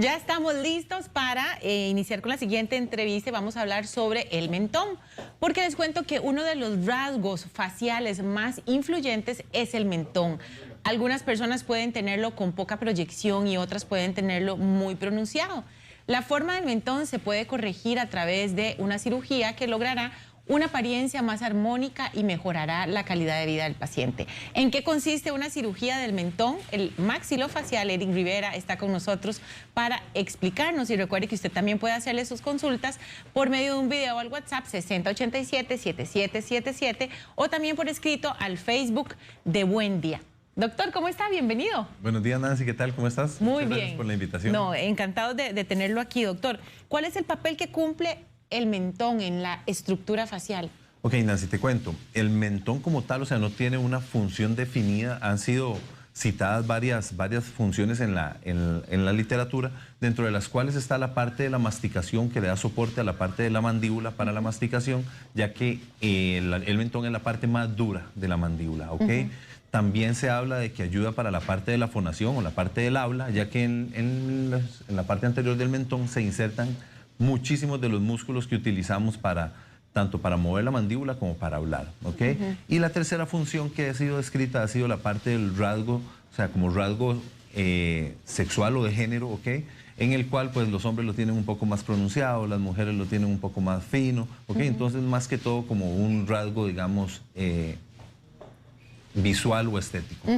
Ya estamos listos para iniciar con la siguiente entrevista. Vamos a hablar sobre el mentón, porque les cuento que uno de los rasgos faciales más influyentes es el mentón. Algunas personas pueden tenerlo con poca proyección y otras pueden tenerlo muy pronunciado. La forma del mentón se puede corregir a través de una cirugía que logrará una apariencia más armónica y mejorará la calidad de vida del paciente. ¿En qué consiste una cirugía del mentón? El maxilofacial Eric Rivera está con nosotros para explicarnos, y recuerde que usted también puede hacerle sus consultas por medio de un video al WhatsApp 6087-7777 o también por escrito al Facebook de Buen Día. Doctor, ¿cómo está? Bienvenido. Buenos días, Nancy, ¿qué tal? ¿Cómo estás? Muy Muchas bien. Gracias por la invitación. No, encantado de tenerlo aquí, doctor. ¿Cuál es el papel que cumple el mentón en la estructura facial? Ok, Nancy, te cuento. El mentón como tal, o sea, no tiene una función definida. Han sido citadas varias funciones en la literatura, dentro de las cuales está la parte de la masticación que le da soporte a la parte de la mandíbula para la masticación, ya que el mentón es la parte más dura de la mandíbula, ¿ok? También se habla de que ayuda para la parte de la fonación o la parte del habla, ya que en la parte anterior del mentón se insertan muchísimos de los músculos que utilizamos tanto para mover la mandíbula como para hablar, ¿ok? Y la tercera función que ha sido descrita ha sido la parte del rasgo, o sea, como rasgo sexual o de género, ¿ok? En el cual, pues, los hombres lo tienen un poco más pronunciado, las mujeres lo tienen un poco más fino, ¿ok? Entonces, más que todo, como un rasgo, digamos, visual o estético.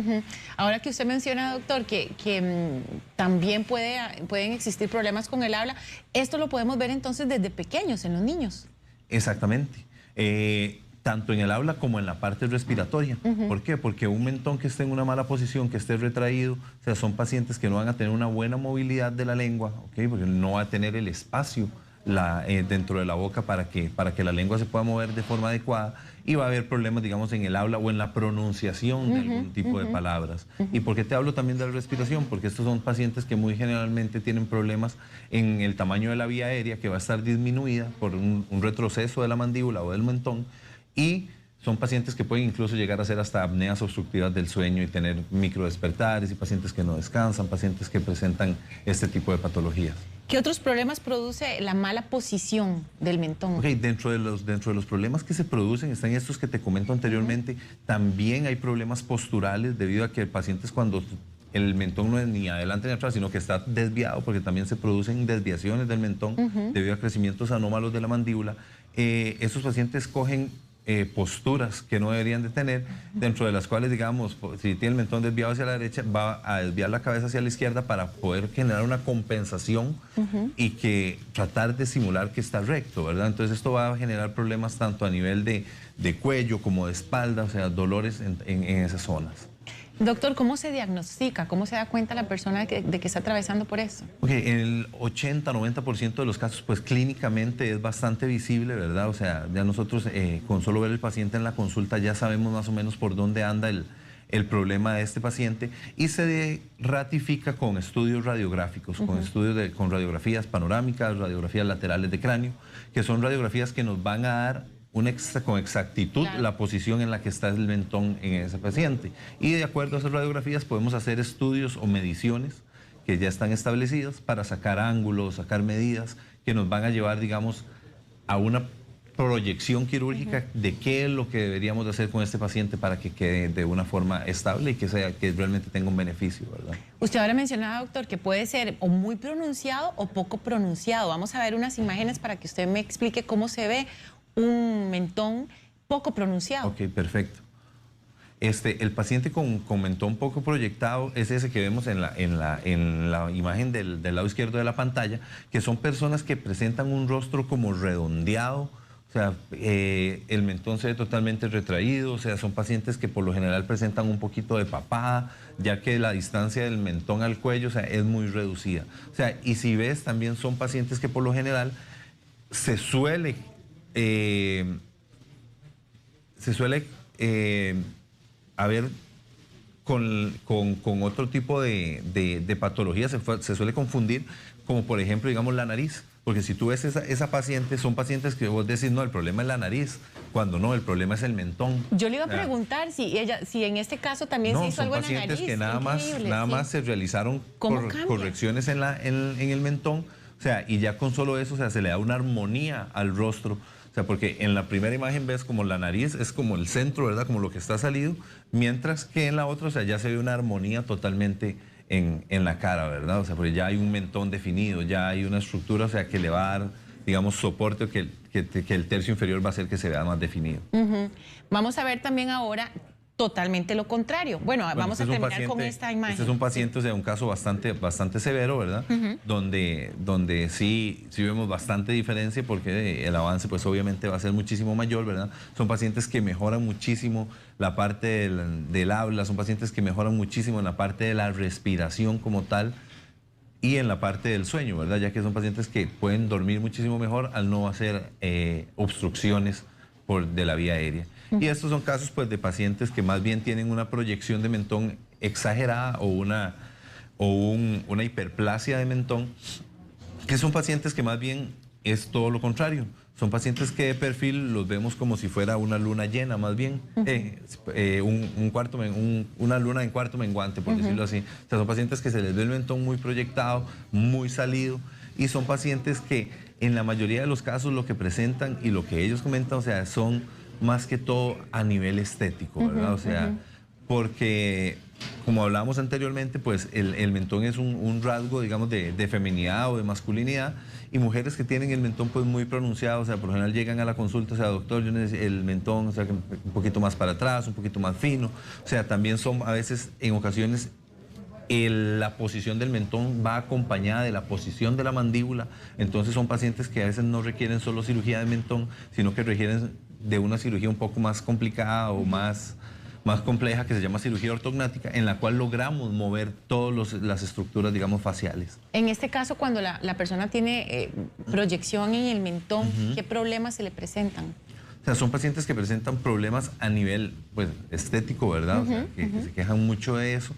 Ahora que usted menciona, doctor, que también pueden existir problemas con el habla, esto lo podemos ver entonces desde pequeños en los niños. Exactamente. Tanto en el habla como en la parte respiratoria. ¿Por qué? Porque un mentón que esté en una mala posición, que esté retraído, o sea, son pacientes que no van a tener una buena movilidad de la lengua, ¿ok? Porque no va a tener el espacio dentro de la boca para que la lengua se pueda mover de forma adecuada, y va a haber problemas, digamos, en el habla o en la pronunciación de algún tipo de palabras. ¿Y por qué te hablo también de la respiración? Porque estos son pacientes que muy generalmente tienen problemas en el tamaño de la vía aérea, que va a estar disminuida por un retroceso de la mandíbula o del mentón, y son pacientes que pueden incluso llegar a ser hasta apneas obstructivas del sueño y tener microdespertares, y pacientes que no descansan, pacientes que presentan este tipo de patologías. ¿Qué otros problemas produce la mala posición del mentón? Ok, dentro de los problemas que se producen están estos que te comento anteriormente. También hay problemas posturales debido a que pacientes, cuando el mentón no es ni adelante ni atrás, sino que está desviado, porque también se producen desviaciones del mentón debido a crecimientos anómalos de la mandíbula. Estos pacientes cogen posturas que no deberían de tener, dentro de las cuales, digamos, si tiene el mentón desviado hacia la derecha, va a desviar la cabeza hacia la izquierda para poder generar una compensación y tratar de simular que está recto, ¿verdad? Entonces esto va a generar problemas tanto a nivel de cuello como de espalda, o sea, dolores en esas zonas. Doctor, ¿cómo se diagnostica? ¿Cómo se da cuenta la persona de que está atravesando por eso? Okay, en el 80-90% de los casos, pues clínicamente es bastante visible, ¿verdad? O sea, ya nosotros con solo ver el paciente en la consulta ya sabemos más o menos por dónde anda el problema de este paciente, y se ratifica con estudios radiográficos, con radiografías panorámicas, radiografías laterales de cráneo, que son radiografías que nos van a dar con exactitud la posición en la que está el mentón en ese paciente. Y de acuerdo a esas radiografías podemos hacer estudios o mediciones que ya están establecidas para sacar ángulos, sacar medidas que nos van a llevar, digamos, a una proyección quirúrgica de qué es lo que deberíamos de hacer con este paciente para que quede de una forma estable y que realmente tenga un beneficio, ¿verdad? Usted ahora mencionaba, doctor, que puede ser o muy pronunciado o poco pronunciado. Vamos a ver unas imágenes para que usted me explique cómo se ve un mentón poco pronunciado. Ok, perfecto. El paciente con mentón poco proyectado es ese que vemos en la imagen del lado izquierdo de la pantalla, que son personas que presentan un rostro como redondeado, o sea, el mentón se ve totalmente retraído, o sea, son pacientes que por lo general presentan un poquito de papada, ya que la distancia del mentón al cuello, o sea, es muy reducida. O sea, y si ves, también son pacientes que por lo general se suele haber con otro tipo de patologías, se suele confundir, como por ejemplo, digamos, la nariz. Porque si tú ves esa paciente, son pacientes que vos decís, no, el problema es la nariz, cuando no, el problema es el mentón. Yo le iba a preguntar si en este caso también se hizo algo en la nariz. No, son pacientes que nada más se realizaron correcciones en el mentón, o sea, y ya con solo eso, o sea, se le da una armonía al rostro. O sea, porque en la primera imagen ves como la nariz es como el centro, ¿verdad? Como lo que está salido, mientras que en la otra, o sea, ya se ve una armonía totalmente en la cara, ¿verdad? O sea, porque ya hay un mentón definido, ya hay una estructura, o sea, que le va a dar, digamos, soporte, que el tercio inferior va a hacer que se vea más definido. Vamos a ver también ahora totalmente lo contrario. Bueno, vamos a terminar con esta imagen. Este es un paciente, o sea, un caso bastante severo, ¿verdad? Donde sí vemos bastante diferencia porque el avance pues obviamente va a ser muchísimo mayor, ¿verdad? Son pacientes que mejoran muchísimo la parte del habla, son pacientes que mejoran muchísimo en la parte de la respiración como tal y en la parte del sueño, ¿verdad? Ya que son pacientes que pueden dormir muchísimo mejor al no hacer obstrucciones de la vía aérea. Y estos son casos pues, de pacientes que más bien tienen una proyección de mentón exagerada o una hiperplasia de mentón, que son pacientes que más bien es todo lo contrario. Son pacientes que de perfil los vemos como si fuera una luna llena, más bien, una luna en cuarto menguante, por decirlo así. O sea, son pacientes que se les ve el mentón muy proyectado, muy salido, y son pacientes que en la mayoría de los casos lo que presentan y lo que ellos comentan, o sea, son más que todo a nivel estético, ¿verdad? O sea, porque como hablábamos anteriormente, pues el mentón es un rasgo, digamos, de feminidad o de masculinidad, y mujeres que tienen el mentón pues muy pronunciado, o sea, por lo general llegan a la consulta, o sea, doctor, yo necesito el mentón, o sea, un poquito más para atrás, un poquito más fino, o sea, también son a veces, en ocasiones, la posición del mentón va acompañada de la posición de la mandíbula, entonces son pacientes que a veces no requieren solo cirugía de mentón, sino que requieren de una cirugía un poco más complicada o más compleja, que se llama cirugía ortognática, en la cual logramos mover todas las estructuras, digamos, faciales. En este caso, cuando la persona tiene proyección en el mentón, ¿qué problemas se le presentan? O sea, son pacientes que presentan problemas a nivel pues, estético, ¿verdad? O sea, que se quejan mucho de eso.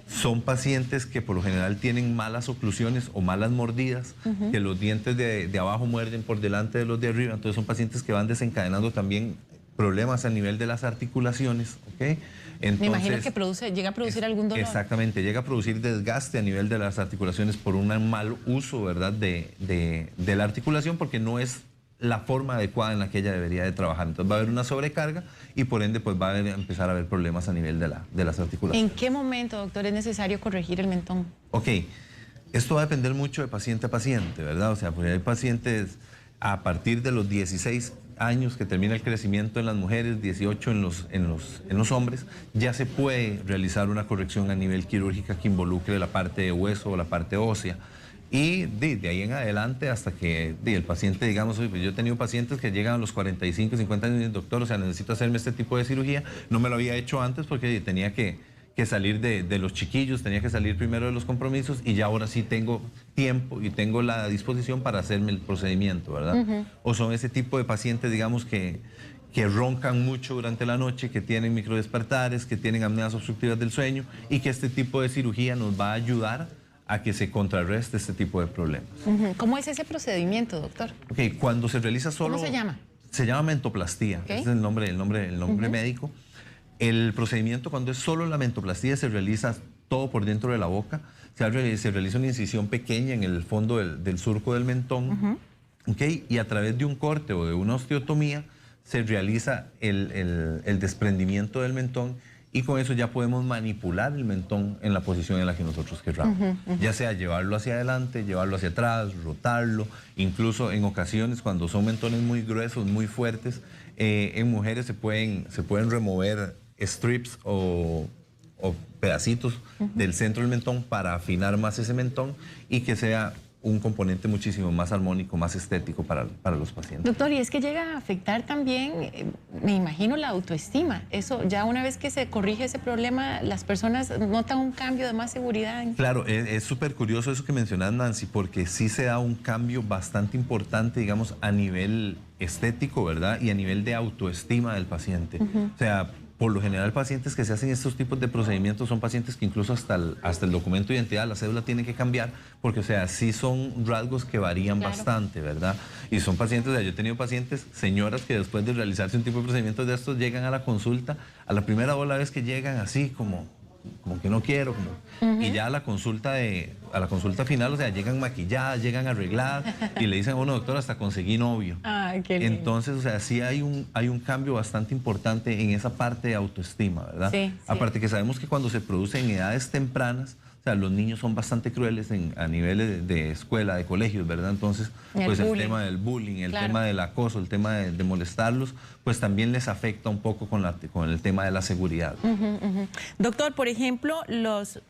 Son pacientes que por lo general tienen malas oclusiones o malas mordidas, que los dientes de abajo muerden por delante de los de arriba. Entonces son pacientes que van desencadenando también problemas a nivel de las articulaciones, ¿ok? Entonces, me imagino que llega a producir algún dolor. Exactamente, llega a producir desgaste a nivel de las articulaciones por un mal uso, ¿verdad?, de la articulación, porque no es la forma adecuada en la que ella debería de trabajar. Entonces va a haber una sobrecarga y por ende pues va a empezar a haber problemas a nivel de las articulaciones. ¿En qué momento, doctor, es necesario corregir el mentón? Ok, esto va a depender mucho de paciente a paciente, ¿verdad? O sea, porque hay pacientes a partir de los 16 años que termina el crecimiento en las mujeres, 18 en los hombres, ya se puede realizar una corrección a nivel quirúrgica que involucre la parte de hueso o la parte ósea. Y de ahí en adelante hasta que el paciente, digamos, pues yo he tenido pacientes que llegan a los 45, 50 años y dicen, doctor, o sea, necesito hacerme este tipo de cirugía. No me lo había hecho antes porque tenía que salir de los chiquillos, tenía que salir primero de los compromisos y ya ahora sí tengo tiempo y tengo la disposición para hacerme el procedimiento, ¿verdad? O son ese tipo de pacientes, digamos, que roncan mucho durante la noche, que tienen microdespertares, que tienen apneas obstructivas del sueño y que este tipo de cirugía nos va a ayudar a que se contrarreste este tipo de problemas. ¿Cómo es ese procedimiento, doctor? Ok, cuando se realiza solo... ¿Cómo se llama? Se llama mentoplastía, ese es el nombre médico. El procedimiento, cuando es solo la mentoplastía, se realiza todo por dentro de la boca. Se realiza una incisión pequeña en el fondo del surco del mentón, ¿okay? Y a través de un corte o de una osteotomía se realiza el desprendimiento del mentón y con eso ya podemos manipular el mentón en la posición en la que nosotros queramos. Ya sea llevarlo hacia adelante, llevarlo hacia atrás, rotarlo, incluso en ocasiones cuando son mentones muy gruesos, muy fuertes, en mujeres se pueden remover strips o pedacitos del centro del mentón para afinar más ese mentón y que sea un componente muchísimo más armónico, más estético para los pacientes. Doctor, y es que llega a afectar también, me imagino, la autoestima. Eso, ya una vez que se corrige ese problema, las personas notan un cambio de más seguridad. Claro, es súper curioso eso que mencionas, Nancy, porque sí se da un cambio bastante importante, digamos, a nivel estético, ¿verdad? Y a nivel de autoestima del paciente. O sea, por lo general, pacientes que se hacen estos tipos de procedimientos son pacientes que incluso hasta el documento de identidad, la cédula, tiene que cambiar, porque, o sea, sí son rasgos que varían bastante, ¿verdad? Y son pacientes, o sea, yo he tenido pacientes, señoras, que después de realizarse un tipo de procedimientos de estos, llegan a la consulta, a la primera o la vez que llegan así, como que no quiero, y ya a la consulta final, o sea, llegan maquilladas, llegan arregladas, y le dicen a uno, doctor, hasta conseguí novio. Ay, qué lindo. Entonces, o sea, sí hay un cambio bastante importante en esa parte de autoestima, ¿verdad? Sí, Aparte que sabemos que cuando se produce en edades tempranas, o sea, los niños son bastante crueles a niveles de escuela, de colegios, ¿verdad? Entonces, pues el tema del bullying, el tema del acoso, el tema de molestarlos, pues también les afecta un poco con el tema de la seguridad. Doctor, por ejemplo, los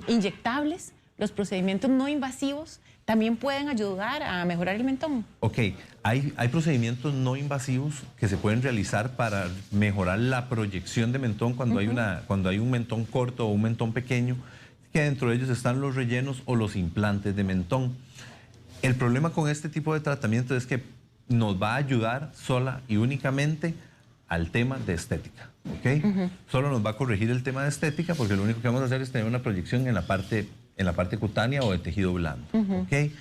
inyectables, los procedimientos no invasivos, ¿también pueden ayudar a mejorar el mentón? Ok, hay procedimientos no invasivos que se pueden realizar para mejorar la proyección de mentón cuando hay un mentón corto o un mentón pequeño, que dentro de ellos están los rellenos o los implantes de mentón. El problema con este tipo de tratamiento es que nos va a ayudar sola y únicamente al tema de estética, ¿ok? Solo nos va a corregir el tema de estética, porque lo único que vamos a hacer es tener una proyección en la parte cutánea o de tejido blando, ¿ok?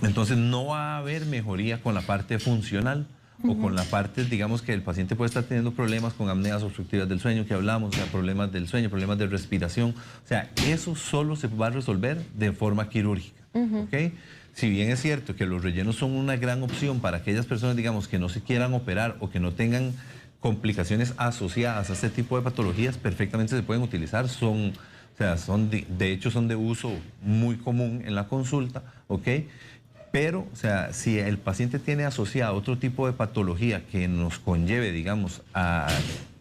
Entonces no va a haber mejoría con la parte funcional o con la parte, digamos, que el paciente puede estar teniendo problemas con apneas obstructivas del sueño que hablamos, o sea, problemas del sueño, problemas de respiración. O sea, eso solo se va a resolver de forma quirúrgica, ¿ok? Si bien es cierto que los rellenos son una gran opción para aquellas personas, digamos, que no se quieran operar o que no tengan complicaciones asociadas a este tipo de patologías, perfectamente se pueden utilizar. De hecho, son de uso muy común en la consulta, ¿ok? Pero, o sea, si el paciente tiene asociado otro tipo de patología que nos conlleve, digamos, a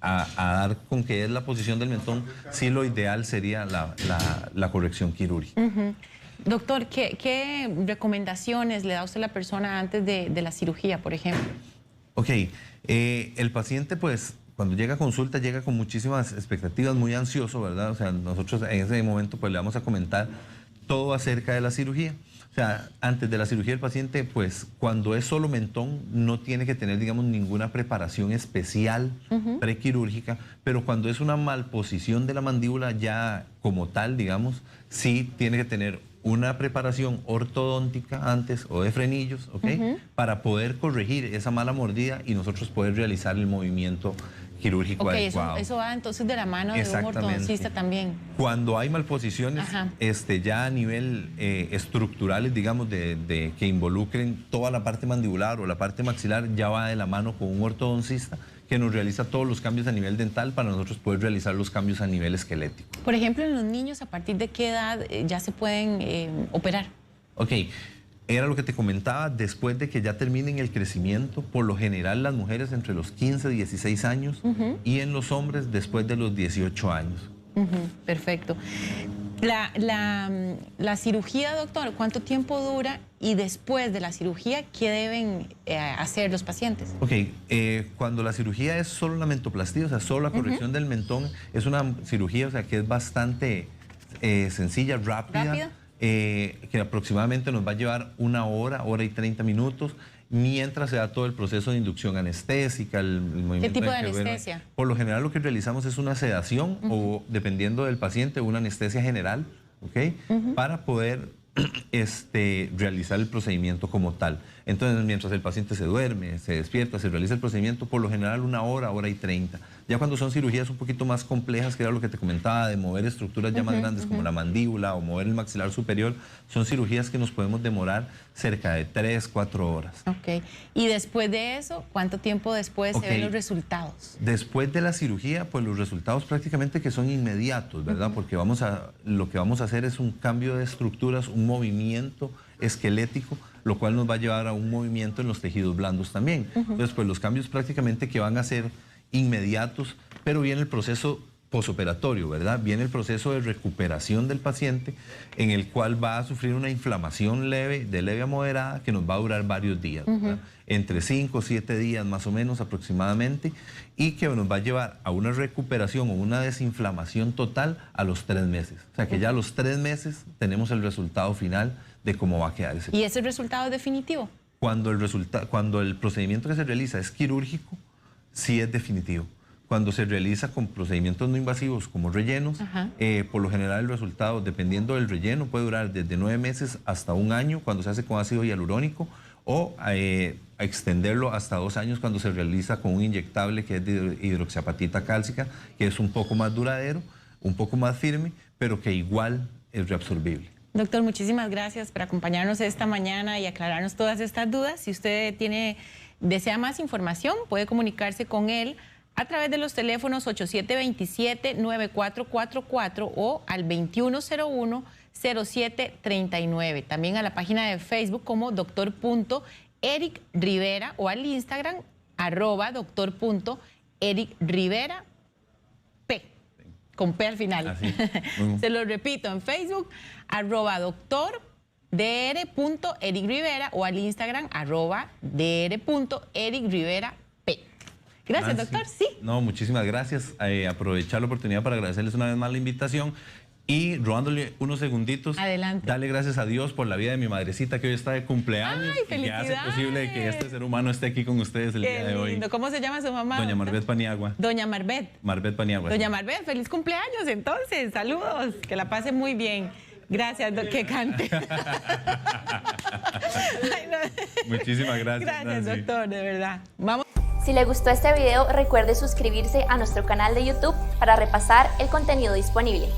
dar con que es la posición del mentón, sí, lo ideal sería la corrección quirúrgica. Doctor, ¿qué recomendaciones le da usted a la persona antes de la cirugía, por ejemplo? Ok, el paciente, pues, cuando llega a consulta, llega con muchísimas expectativas, muy ansioso, ¿verdad? O sea, nosotros en ese momento, pues, le vamos a comentar todo acerca de la cirugía. O sea, antes de la cirugía del paciente, pues, cuando es solo mentón, no tiene que tener, digamos, ninguna preparación especial prequirúrgica, pero cuando es una malposición de la mandíbula ya como tal, digamos, sí tiene que tener una preparación ortodóntica antes o de frenillos, ¿ok? Para poder corregir esa mala mordida y nosotros poder realizar el movimiento quirúrgico adecuado. Eso va entonces de la mano de un ortodoncista también. Cuando hay malposiciones, ya a nivel estructurales, digamos, que involucren toda la parte mandibular o la parte maxilar, ya va de la mano con un ortodoncista que nos realiza todos los cambios a nivel dental para nosotros poder realizar los cambios a nivel esquelético. Por ejemplo, en los niños, ¿a partir de qué edad ya se pueden operar? Ok. Era lo que te comentaba, después de que ya terminen el crecimiento, por lo general las mujeres entre los 15 y 16 años y en los hombres después de los 18 años. Perfecto. La cirugía, doctor, ¿cuánto tiempo dura? Y después de la cirugía, ¿qué deben hacer los pacientes? Ok, cuando la cirugía es solo la mentoplastía, o sea, solo la corrección del mentón, es una cirugía, o sea, que es bastante sencilla, rápida. Que aproximadamente nos va a llevar 1 hora, hora y 30 minutos, mientras se da todo el proceso de inducción anestésica, el movimiento. ¿Qué tipo de anestesia? Por lo general lo que realizamos es una sedación o, dependiendo del paciente, una anestesia general, ¿ok? Para poder realizar el procedimiento como tal. Entonces, mientras el paciente se duerme, se despierta, se realiza el procedimiento, por lo general 1 hora, hora y 30. Ya cuando son cirugías un poquito más complejas, que era lo que te comentaba, de mover estructuras ya más grandes como la mandíbula o mover el maxilar superior, son cirugías que nos podemos demorar cerca de 3, 4 horas. Ok. Y después de eso, ¿cuánto tiempo después se ven los resultados? Después de la cirugía, pues los resultados prácticamente que son inmediatos, ¿verdad? Porque lo que vamos a hacer es un cambio de estructuras, un movimiento esquelético, lo cual nos va a llevar a un movimiento en los tejidos blandos también. Entonces, pues los cambios prácticamente que van a ser inmediatos, pero viene el proceso posoperatorio, ¿verdad? Viene el proceso de recuperación del paciente, en el cual va a sufrir una inflamación leve, de leve a moderada, que nos va a durar varios días, ¿verdad? Entre 5 o 7 días más o menos aproximadamente, y que nos va a llevar a una recuperación o una desinflamación total a los 3 meses. O sea que ya a los 3 meses tenemos el resultado final de cómo va a quedar ese. ¿Y ese resultado es definitivo? Cuando el procedimiento que se realiza es quirúrgico, sí es definitivo. cuando se realiza con procedimientos no invasivos como rellenos, por lo general el resultado, dependiendo del relleno, puede durar desde 9 meses hasta 1 año cuando se hace con ácido hialurónico, o extenderlo hasta 2 años cuando se realiza con un inyectable que es de hidroxiapatita cálcica, que es un poco más duradero, un poco más firme, pero que igual es reabsorbible. Doctor, muchísimas gracias por acompañarnos esta mañana y aclararnos todas estas dudas. Si usted desea más información, puede comunicarse con él a través de los teléfonos 8727-9444 o al 2101-0739. También a la página de Facebook como doctor.ericrivera o al Instagram @doctor.ericrivera P, con P al final. Se lo repito, en Facebook @doctor.dr.ericrivera o al Instagram @dr.ericrivera P. Gracias, doctor. Sí. No, muchísimas gracias. Aprovechar la oportunidad para agradecerles una vez más la invitación y robándole unos segunditos. Adelante. Darle gracias a Dios por la vida de mi madrecita que hoy está de cumpleaños. ¡Ay, y que hace felicidades! posible que este ser humano esté aquí con ustedes el día de hoy. ¿Cómo se llama su mamá? Doña Marbet Paniagua. Doña Marbet. Marbet Paniagua. Doña Marbet, feliz cumpleaños entonces. Saludos. Que la pase muy bien. Gracias, que cante. Ay, no. Muchísimas gracias. Gracias, Nancy. doctor, de verdad. Vamos. Si le gustó este video, recuerde suscribirse a nuestro canal de YouTube para repasar el contenido disponible.